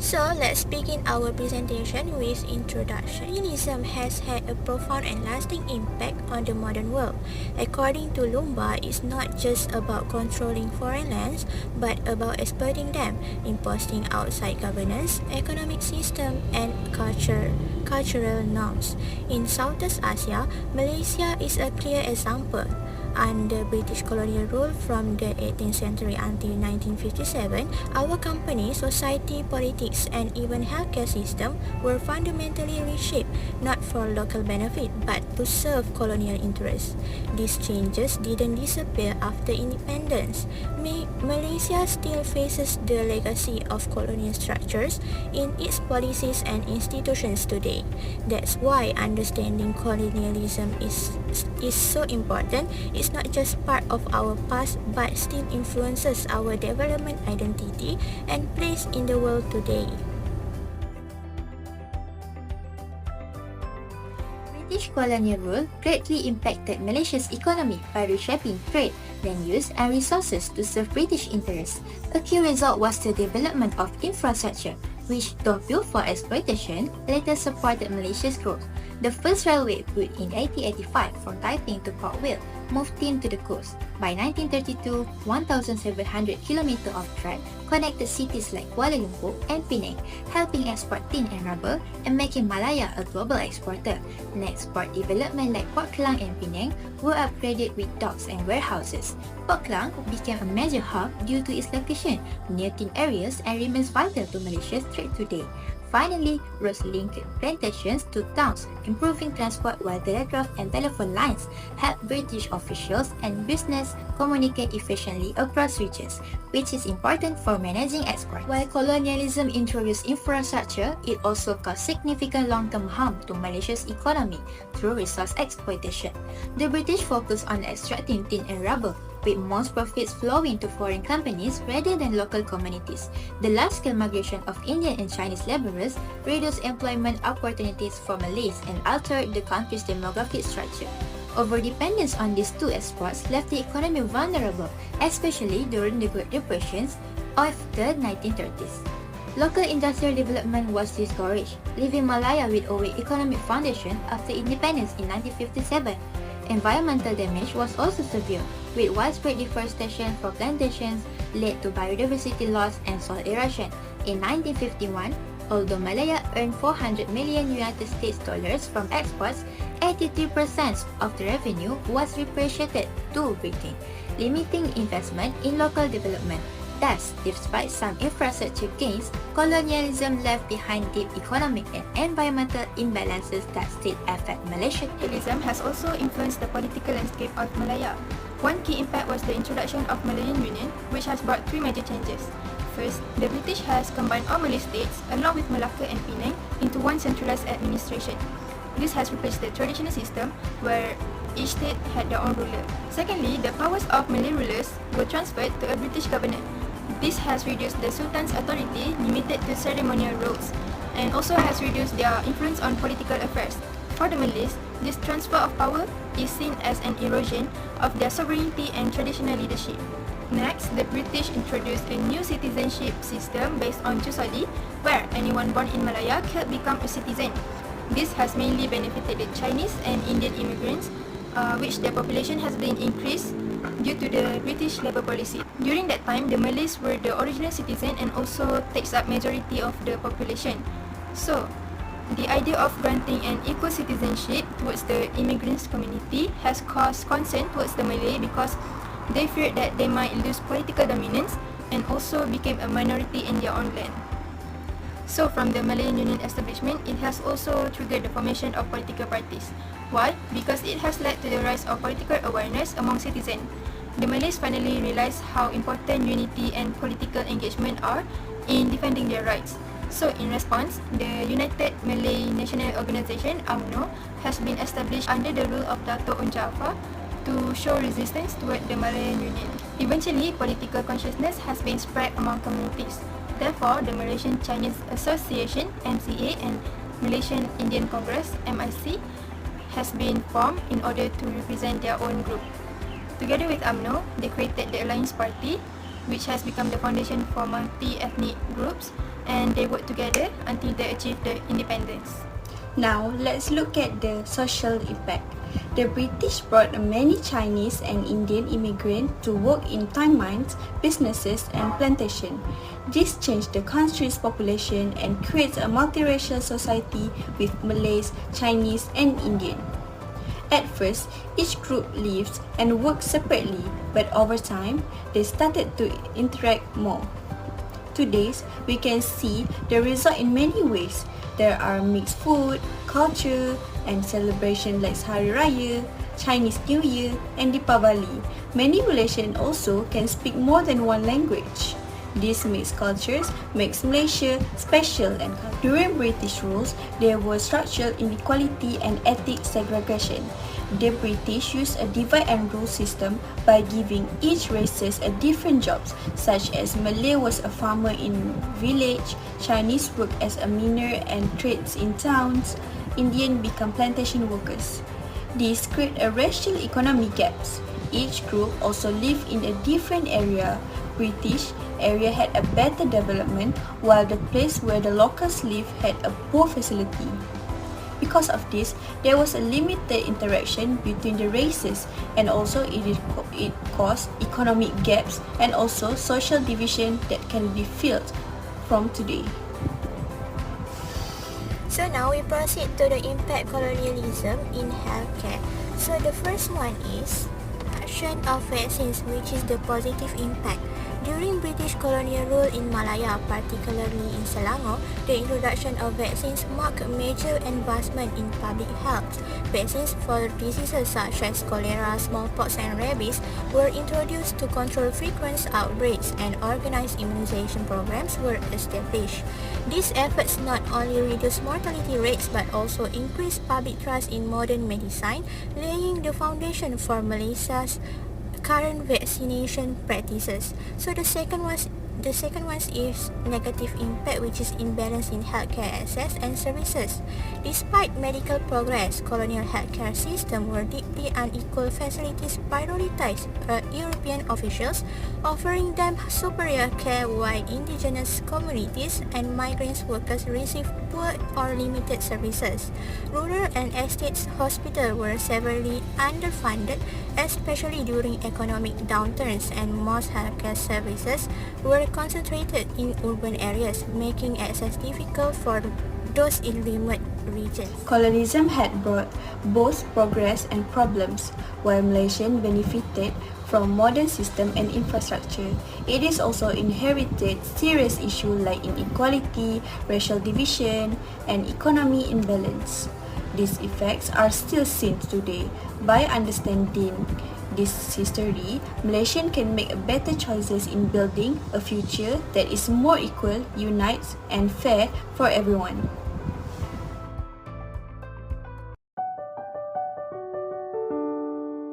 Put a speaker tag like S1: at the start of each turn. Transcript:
S1: So let's begin our presentation with introduction. Colonialism has had a profound and lasting impact on the modern world. According to Lumba, it's not just about controlling foreign lands, but about exploiting them, imposing outside governance, economic system, and cultural norms. In Southeast Asia, Malaysia is a clear example. Under British colonial rule from the 18th century until 1957, our company, society, politics, and even healthcare system were fundamentally reshaped, not for local benefit, but to serve colonial interests. These changes didn't disappear after independence. Malaysia still faces the legacy of colonial structures in its policies and institutions today. That's why understanding colonialism is so important. It's not just part of our past, but still influences our development identity and place in the world today.
S2: British colonial rule greatly impacted Malaysia's economy by reshaping trade, land use, and resources to serve British interests. A key result was the development of infrastructure, which, though built for exploitation, later supported Malaysia's growth. The first railway, built in 1885 from Taiping to Port Vale, moved tin to the coast. By 1932, 1,700 kilometers of track connected cities like Kuala Lumpur and Penang, helping export tin and rubber and making Malaya a global exporter. Next, port development like Port Klang and Penang were upgraded with docks and warehouses. Port Klang became a major hub due to its location near tin areas and remains vital to Malaysia's trade today. Finally, roads linked plantations to towns, improving transport while telegraph and telephone lines helped British officials and business communicate efficiently across regions, which is important for managing export. While colonialism introduced infrastructure, it also caused significant long-term harm to Malaysia's economy through resource exploitation. The British focused on extracting tin and rubber, with most profits flowing to foreign companies rather than local communities. The large-scale migration of Indian and Chinese laborers reduced employment opportunities for Malays and altered the country's demographic structure. Overdependence on these two exports left the economy vulnerable, especially during the Great Depressions of the 1930s. Local industrial development was discouraged, leaving Malaya with a weak economic foundation after independence in 1957. Environmental damage was also severe, with widespread deforestation for plantations led to biodiversity loss and soil erosion. In 1951, although Malaya earned $400 million from exports, 83% of the revenue was repatriated to Britain, limiting investment in local development. Thus, despite some infrastructure gains, colonialism left behind deep economic and environmental imbalances that still affect Malaysia.
S3: Colonialism has also influenced the political landscape of Malaya. One key impact was the introduction of Malayan Union, which has brought three major changes. First, the British has combined all Malay states, along with Malacca and Penang, into one centralized administration. This has replaced the traditional system, where each state had their own ruler. Secondly, the powers of Malay rulers were transferred to a British governor. This has reduced the Sultan's authority, limited to ceremonial roles, and also has reduced their influence on political affairs. For the Malays, this transfer of power is seen as an erosion of their sovereignty and traditional leadership. Next, the British introduced a new citizenship system based on JUSOH, where anyone born in Malaya can become a citizen. This has mainly benefited the Chinese and Indian immigrants, which their population has been increased due to the British labour policy. During that time, the Malays were the original citizen and also takes up majority of the population. So, the idea of granting an equal citizenship towards the immigrants community has caused concern towards the Malay because they feared that they might lose political dominance and also became a minority in their own land. So from the Malayan Union establishment, it has also triggered the formation of political parties. Why? Because it has led to the rise of political awareness among citizens. The Malays finally realized how important unity and political engagement are in defending their rights. So in response, the United Malay National Organisation (UMNO) has been established under the rule of Dato' Un Jaafar to show resistance toward the Malayan Union. Eventually, political consciousness has been spread among communities. Therefore, the Malaysian Chinese Association (MCA) and Malaysian Indian Congress (MIC) has been formed in order to represent their own group. Together with UMNO, they created the Alliance Party, which has become the foundation for multi-ethnic groups, and they work together until they achieve the independence.
S4: Now, let's look at the social impact. The British brought many Chinese and Indian immigrants to work in tin mines, businesses, and plantation. This changed the country's population and creates a multiracial society with Malays, Chinese, and Indian. At first, each group lived and worked separately, but over time, they started to interact more. Today, we can see the result in many ways. There are mixed food, culture, and celebration like Hari Raya, Chinese New Year, and Deepavali. Many Malaysians also can speak more than one language. These mixed cultures makes Malaysia special, and during British rules, there was structural inequality and ethnic segregation. The British used a divide and rule system by giving each races a different jobs, such as Malay was a farmer in village, Chinese worked as a miner and trades in towns, Indian become plantation workers. This create a racial economic gaps. Each group also lived in a different area. British area had a better development, while the place where the locals live had a poor facility. Because of this, there was a limited interaction between the races, and also it caused economic gaps and also social division that can be felt from today.
S1: So now we proceed to the impact colonialism in healthcare. So the first one is action of vaccines, which is the positive impact. During British colonial rule in Malaya, particularly in Selangor, the introduction of vaccines marked a major advancement in public health. Vaccines for diseases such as cholera, smallpox, and rabies were introduced to control frequent outbreaks, and organized immunization programs were established. These efforts not only reduced mortality rates but also increased public trust in modern medicine, laying the foundation for Malaysia's current vaccination practices. So the second one is negative impact, which is imbalance in healthcare access and services. Despite medical progress, colonial healthcare systems were deeply unequal. Facilities prioritized European officials, offering them superior care, while indigenous communities and migrant workers received poor or limited services. Rural and estate hospitals were severely underfunded, especially during economic downturns, and most healthcare services were concentrated in urban areas, making access difficult for those in remote regions.
S4: Colonialism had brought both progress and problems. While Malaysians benefited from modern system and infrastructure, it is also inherited serious issues like inequality, racial division, and economic imbalance. These effects are still seen today. By understanding this history, Malaysians can make better choices in building a future that is more equal, unites, and fair for everyone.